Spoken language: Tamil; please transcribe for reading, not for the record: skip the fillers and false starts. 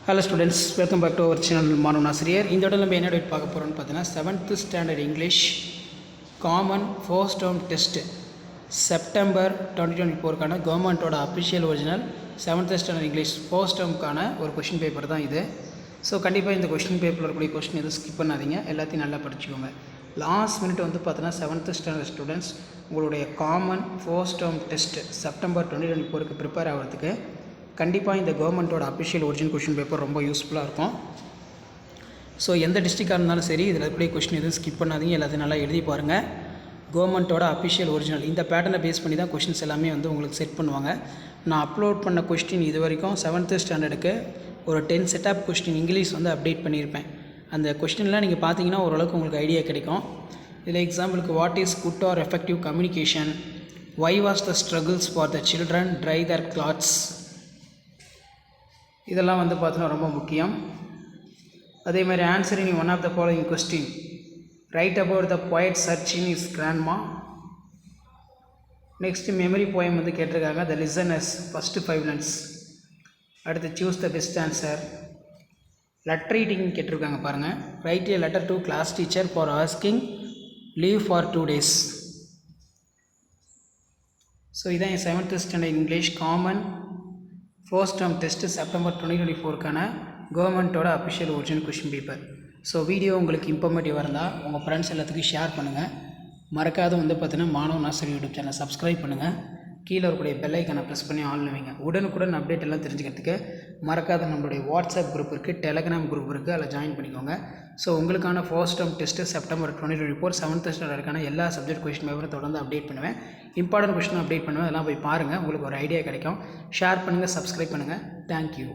Hello students, welcome back to our channel Manu Nasir. இந்த இடத்துல நம்ம என்ன டேட் பார்க்க போறோம்னு பார்த்தீங்கன்னா 7th standard English common first term test September 2024 கான கவர்மெண்டோட official original 7th standard English first term கான ஒரு क्वेश्चन பேப்பர் தான் இது. ஸோ கண்டிப்பாக இந்த क्वेश्चन பேப்பரில் இருக்கக்கூடிய क्वेश्चन எதுவும் ஸ்கிப் பண்ணாதீங்க, எல்லாத்தையும் நல்லா படிச்சுக்கோங்க. லாஸ்ட் மினிட் வந்து பார்த்தீங்கன்னா 7th standard ஸ்டூடெண்ட்ஸ் உங்களுடைய common first term test September 2024க்கு ப்ரிப்பேர் ஆகிறதுக்கு கண்டிப்பாக இந்த கவர்மெண்ட்டோட அஃபிஷியல் ஒரிஜினல் கொஷின் பேப்பர் ரொம்ப யூஸ்ஃபுல்லாக இருக்கும். ஸோ எந்த டிஸ்ட்ரிக்டாக இருந்தாலும் சரி, இதில் இருக்கக்கூடிய கொஷின் எதுவும் ஸ்கிப் பண்ணாதீங்க, எல்லாத்தையும் நல்லா எழுதி பாருங்கள். கவர்மெண்ட்டோட அஃபிஷியல் ஒரிஜினல் இந்த பேட்டர்னை பேஸ் பண்ணி தான் கொஷின்ஸ் எல்லாமே வந்து உங்களுக்கு செட் பண்ணுவாங்க. நான் அப்லோட் பண்ண கொஸ்டின் இது வரைக்கும் 7th ஸ்டாண்டர்டுக்கு ஒரு 10 செட் ஆஃப் கொஸ்டின் இங்கிலீஷ் வந்து அப்டேட் பண்ணியிருப்பேன். அந்த கொஸ்டின்லாம் நீங்கள் பார்த்தீங்கன்னா ஓரளவுக்கு உங்களுக்கு ஐடியா கிடைக்கும். இதில் எக்ஸாம்பிளுக்கு what is good or effective communication, why was the struggles for the children dry their clothes, இதெல்லாம் வந்து பார்த்தீங்கன்னா ரொம்ப முக்கியம். அதே மாதிரி answering one of the following question, write about the poet searching is grandma. Next memory poem வந்து கேட்டிருக்காங்க, த லிசனர்ஸ் ஃபஸ்ட்டு 5 lines. அடுத்து choose the best answer. Letter reading கேட்டிருக்காங்க பாருங்கள், write a letter to class teacher for asking leave for 2 days. So இதான் 7th standard English common first term test September 2024க்கான கவர்மெண்ட்டோட official original question paper. So video உங்களுக்கு இன்ஃபர்மேட்டிவாக இருந்தால் உங்கள் ஃப்ரெண்ட்ஸ் எல்லாத்துக்கும் ஷேர் பண்ணுங்கள். மறக்காத வந்து பார்த்தீங்கன்னா மாணவ நாசர் யூடியூப் சேனல் சப்ஸ்கிரைப் பண்ணுங்கள். கீழே இருக்கக்கூடிய பெல் ஐக்கானை ப்ரெஸ் பண்ணி ஆன்ல வைங்க. உடனுக்குடன் அப்டேட் எல்லாம் தெரிஞ்சுக்கிறதுக்கு மறக்காத நம்மளுடைய வாட்ஸ்அப் குரூப் இருக்குது, டெலகிராம் குரூப் இருக்குது, அதில் ஜாயின் பண்ணிக்கோங்க. ஸோ உங்களுக்கான first term test September 2024 7th ஸ்டாண்டர்டுக்கான எல்லா சப்ஜெக்ட் கொஷின் பேப்பரும் தொடர்ந்து அப்டேட் பண்ணுவேன். இம்பார்ட்டன்ட் கொஷின் அப்டேட் பண்ணுவேன், அதெல்லாம் போய் பாருங்கள், உங்களுக்கு ஒரு ஐடியா கிடைக்கும். ஷேர் பண்ணுங்கள், சப்ஸ்கிரைப் பண்ணுங்கள். தேங்க்யூ.